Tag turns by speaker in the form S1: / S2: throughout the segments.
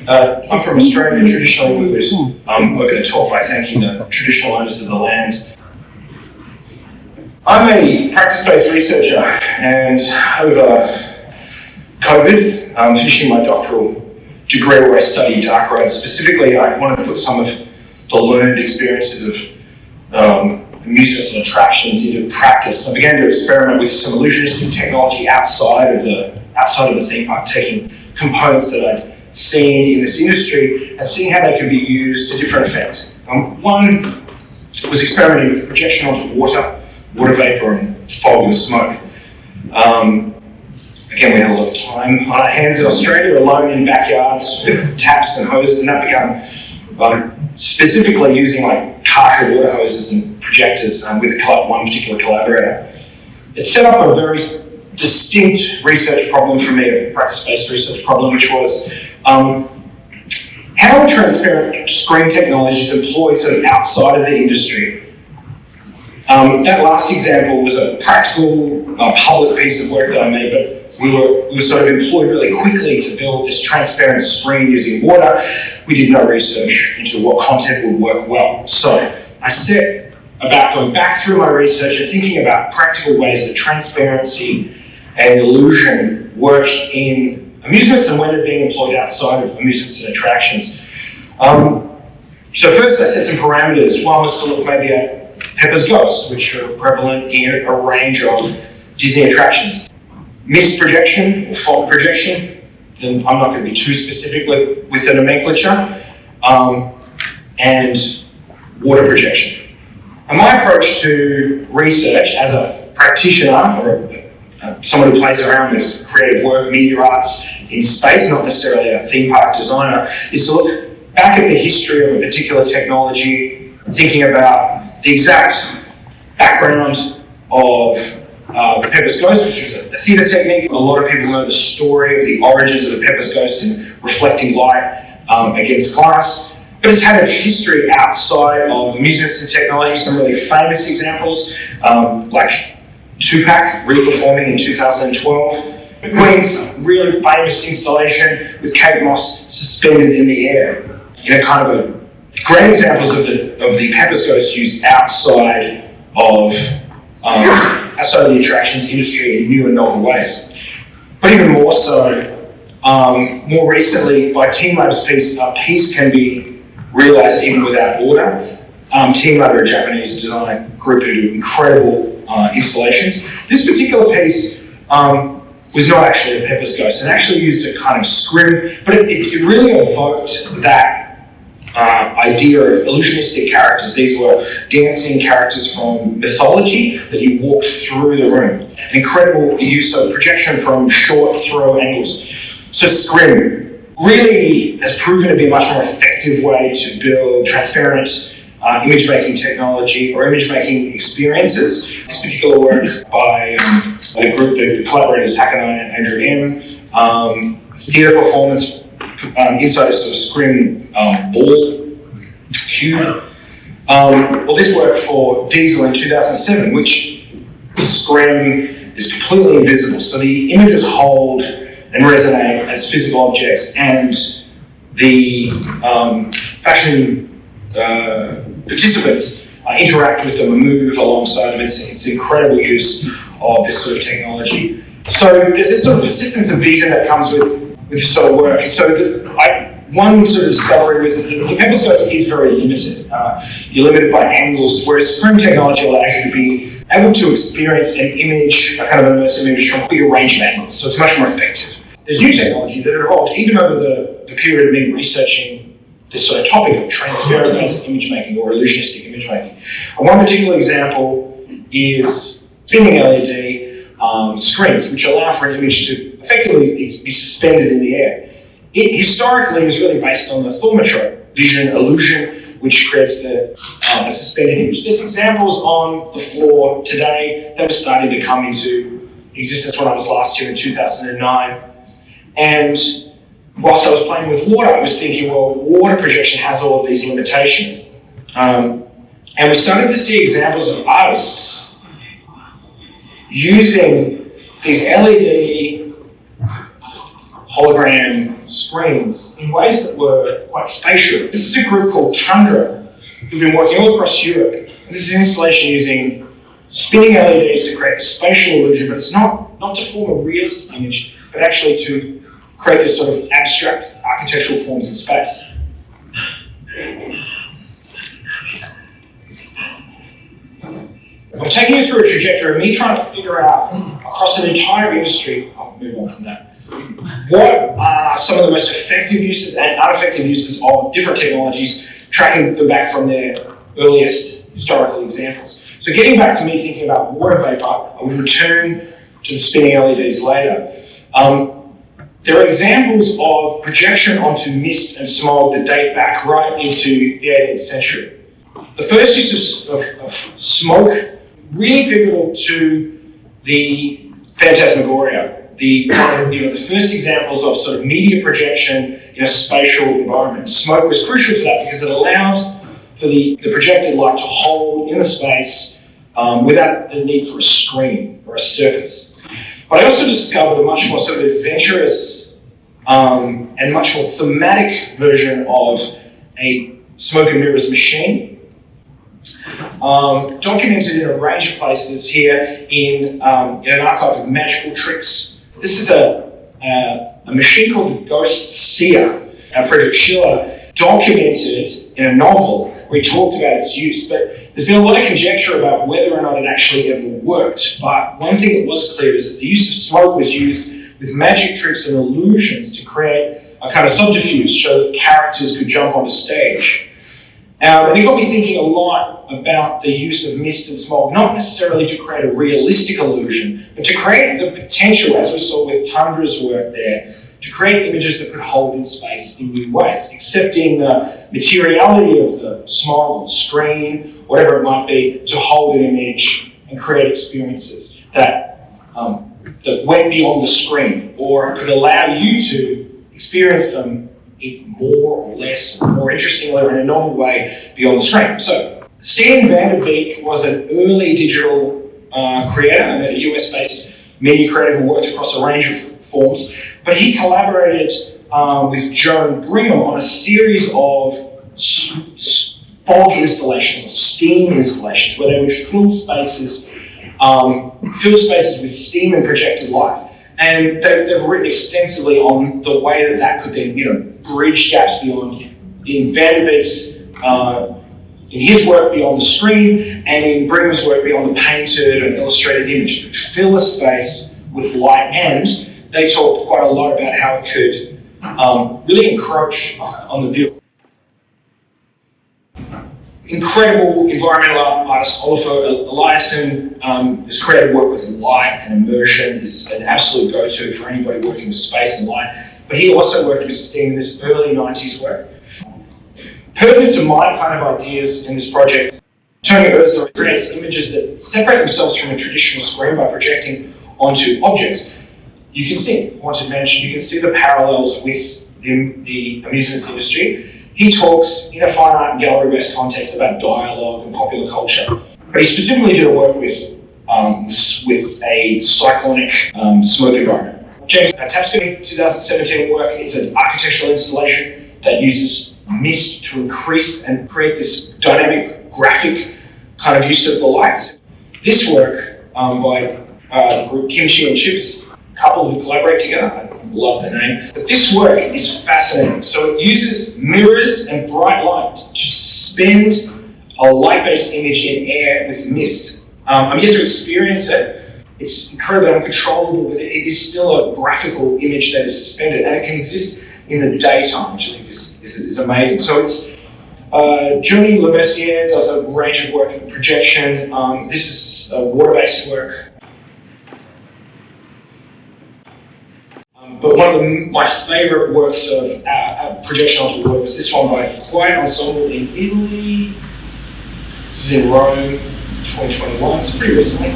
S1: I'm from Australia. Traditionally, we would open a talk by thanking the traditional owners of the land. I'm a practice-based researcher, and over COVID, finishing my doctoral degree where I studied dark roads. Specifically, I wanted to put some of the learned experiences of amusements and attractions into practice. I began to experiment with some illusionistic technology outside of the theme park, taking components that I'd seen in this industry and seeing how they could be used to different effects. One was experimenting with projection onto water vapor and fog and smoke. Again, we had a lot of time on our hands in Australia, alone in backyards with taps and hoses, and that began specifically using like cartridge water hoses and projectors with one particular collaborator. It set up a very distinct research problem for me, a practice-based research problem, which was how transparent screen technology is employed sort of outside of the industry. That last example was a practical, public piece of work that I made, but we were sort of employed really quickly to build this transparent screen using water. We did no research into what content would work well. So I set about going back through my research and thinking about practical ways that transparency and illusion work in amusements and when they're being employed outside of amusements and attractions. So first I set some parameters. One was to look maybe at Pepper's Ghosts, which are prevalent in a range of Disney attractions. Mist projection or fog projection, then I'm not going to be too specific with the nomenclature, and water projection. And my approach to research as a practitioner or someone who plays around with creative work, media arts in space, not necessarily a theme park designer, is to look back at the history of a particular technology, thinking about the exact background of the Pepper's Ghost, which was a theatre technique. A lot of people know the story of the origins of the Pepper's Ghost in reflecting light against glass. But it's had a history outside of amusements and technology. Some really famous examples, like Tupac re-performing in 2012. Queen's really famous installation with Kate Moss suspended in the air in a kind of a great examples of the Pepper's Ghost used outside of the attractions industry in new and novel ways. But even more so, more recently, by Team Lab's piece, a piece can be realised even without order. Team Lab are a Japanese design group who do incredible installations. This particular piece was not actually a Pepper's Ghost, and actually used a kind of scrim, but it really evoked that idea of illusionistic characters. These were dancing characters from mythology that you walked through the room. An incredible use of projection from short throw angles. So scrim really has proven to be a much more effective way to build transparent image-making technology or image-making experiences. This particular work by the group, the collaborators Hakanai and Andrew M. Theatre performance inside a sort of scrim ball cube. Well, this worked for Diesel in 2007, which scrim is completely invisible. So the images hold and resonate as physical objects, and the fashion participants interact with them and move alongside them. It's incredible use of this sort of technology. So there's this sort of persistence of vision that comes with this sort of work. And so one sort of discovery was that the Pepper's Ghost is very limited. You're limited by angles, whereas scrim technology allows you to be able to experience an image, a kind of immersive image from a bigger range of angles. So it's much more effective. There's new technology that evolved even over the period of me researching this sort of topic of transparent-based image making or illusionistic image making. And one particular example is spinning LED screens, which allow for an image to effectively be suspended in the air. It historically is really based on the thaumatrope vision illusion, which creates a suspended image. There's examples on the floor today that were starting to come into existence when I was last here in 2009. And whilst I was playing with water, I was thinking, well, water projection has all of these limitations. And we started to see examples of artists using these LED hologram screens in ways that were quite spatial. This is a group called Tundra, who've been working all across Europe. This is an installation using spinning LEDs to create a spatial illusion, but it's not to form a realistic image, but actually to create this sort of abstract architectural forms in space. I'm taking you through a trajectory of me trying to figure out across an entire industry, I'll move on from that, what are some of the most effective uses and ineffective uses of different technologies, tracking them back from their earliest historical examples. So getting back to me thinking about water vapor, I would return to the spinning LEDs later. There are examples of projection onto mist and smog that date back right into the 18th century. The first use of smoke, really pivotal to the phantasmagoria, the first examples of sort of media projection in a spatial environment. Smoke was crucial to that because it allowed for the projected light to hold in the space without the need for a screen or a surface. But I also discovered a much more sort of adventurous and much more thematic version of a smoke and mirrors machine, documented in a range of places here in an archive of magical tricks. This is a machine called the Ghost Seer. Friedrich Schiller documented in a novel where he talked about its use, but there's been a lot of conjecture about whether or not it actually ever worked. But one thing that was clear is that the use of smoke was used with magic tricks and illusions to create a kind of subterfuge so that characters could jump onto stage. And it got me thinking a lot about the use of mist and smog, not necessarily to create a realistic illusion, but to create the potential, as we saw with Tundra's work there, to create images that could hold in space in new ways, accepting the materiality of the smog or the screen, whatever it might be, to hold an image and create experiences that went beyond the screen, or could allow you to experience them in more or less, or more interestingly, or in a novel way beyond the screen. So, Stan Van Der Beek was an early digital creator, and a US-based media creator who worked across a range of forms, but he collaborated with Joan Brigham on a series of fog installations or steam installations where they would fill spaces with steam and projected light. And they've written extensively on the way that could then, bridge gaps beyond, in Van Der Beek's, in his work beyond the screen, and in Brigham's work beyond the painted and illustrated image. It could fill a space with light, and they talked quite a lot about how it could really encroach on the view. Incredible environmental artist Oliver Eliasson has created work with light and immersion. Is an absolute go-to for anybody working with space and light. But he also worked with steam in this early 90s work. Pertinent to my kind of ideas in this project, Tony Urso creates images that separate themselves from a traditional screen by projecting onto objects. You can think, Haunted Mansion, you can see the parallels with the amusements industry. He talks in a fine art and gallery-based context about dialogue and popular culture. But he specifically did a work with a cyclonic smoke environment. James Tapscott 2017 work, it's an architectural installation that uses mist to increase and create this dynamic graphic kind of use of the lights. This work by the group Kimchi and Chips, a couple who collaborate together, I love the name, but this work is fascinating. So it uses mirrors and bright light to suspend a light-based image in air with mist. I'm yet to experience it. It's incredibly uncontrollable, but it is still a graphical image that is suspended, and it can exist in the daytime, which I think is amazing. So it's Johnny Lemercier does a range of work in projection. This is water-based work. But one of my favourite works of projection onto water was this one by a quiet ensemble in Italy. This is in Rome, 2021, it's pretty recently.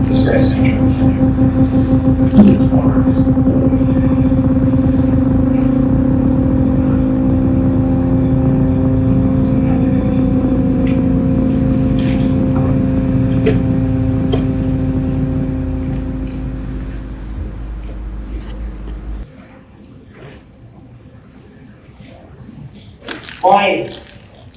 S1: This is great soundtrack. my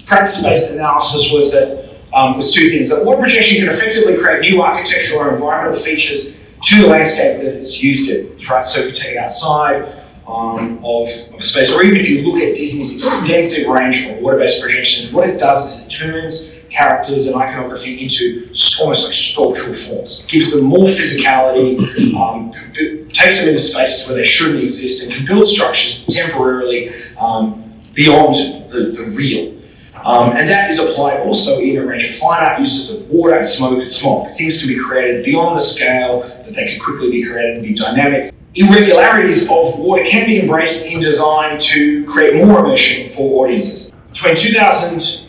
S1: practice-based analysis was that was two things. That water projection can effectively create new architectural or environmental features to the landscape that it's used in, right? So if you take it outside of space, or even if you look at Disney's extensive range of water-based projections, what it does is it turns characters and iconography into almost like sculptural forms. It gives them more physicality, takes them into spaces where they shouldn't exist, and can build structures temporarily beyond the real. And that is applied also in a range of fine art uses of water and smoke and smog. Things can be created beyond the scale that they can quickly be created and be dynamic. Irregularities of water can be embraced in design to create more immersion for audiences. Between 2000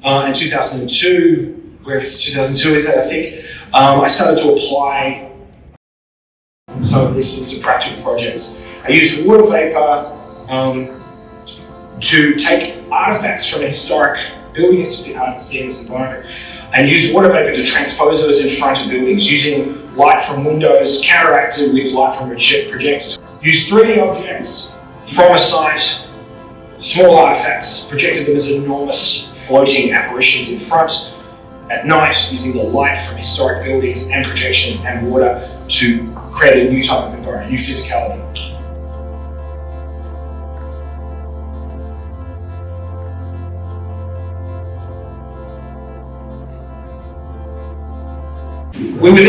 S1: and 2002, where 2002 is that, I think, I started to apply some of this in some practical projects. I used water vapor to take artifacts from a historic building. It's a bit hard to see in this environment, and use water vapor to transpose those in front of buildings using light from windows counteracted with light from projectors. Use 3D objects from a site, small artifacts, projected them as enormous floating apparitions in front at night using the light from historic buildings and projections and water to create a new type of environment, new physicality. We were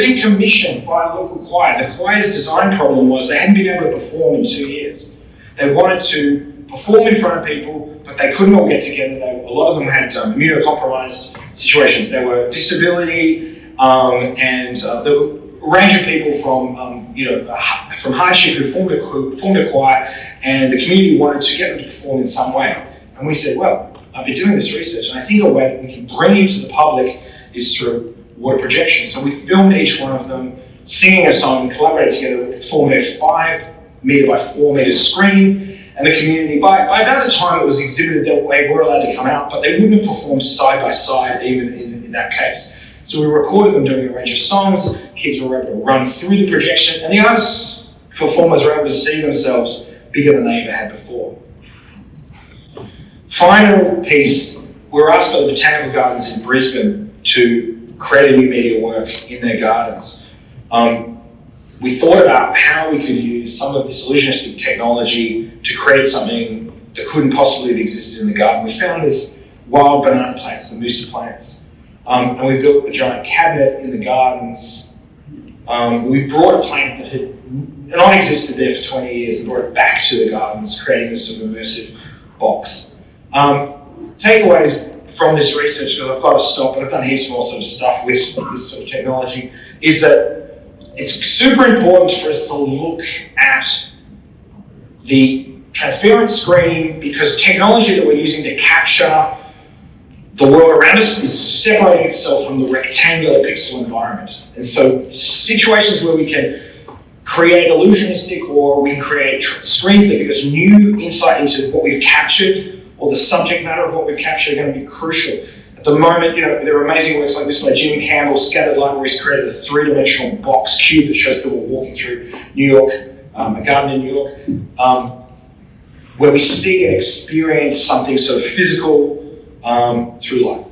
S1: then commissioned by a local choir. The choir's design problem was they hadn't been able to perform in 2 years. They wanted to perform in front of people, but they couldn't all get together. A lot of them had immunocompromised situations. There were disability and there were a range of people from hardship who formed a choir, and the community wanted to get them to perform in some way. And we said, well, I've been doing this research, and I think a way that we can bring it to the public is through water projection. So we filmed each one of them singing a song, collaborated together, we performed a 5 metre by 4 metre screen, and the community, by about the time it was exhibited, they were allowed to come out, but they wouldn't have performed side by side even in that case. So we recorded them doing a range of songs, kids were able to run through the projection, and the artists, performers were able to see themselves bigger than they ever had before. Final piece, we were asked by the Botanical Gardens in Brisbane to create a new media work in their gardens. We thought about how we could use some of this illusionistic technology to create something that couldn't possibly have existed in the garden. We found this wild banana plants, the musa plants, and we built a giant cabinet in the gardens. We brought a plant that had not existed there for 20 years and brought it back to the gardens, creating this sort of immersive box. Takeaways from this research, because I've got to stop, and I've done heaps more sort of stuff with this sort of technology, is that it's super important for us to look at the transparent screen, because technology that we're using to capture the world around us is separating itself from the rectangular pixel environment. And so situations where we can create illusionistic, or we can create screens that give us new insight into what we've captured, or the subject matter of what we've captured, are going to be crucial. At the moment, there are amazing works like this by Jim Campbell, Scattered Light, where he's created a 3-dimensional box cube that shows people walking through New York, a garden in New York, where we see and experience something sort of physical through light.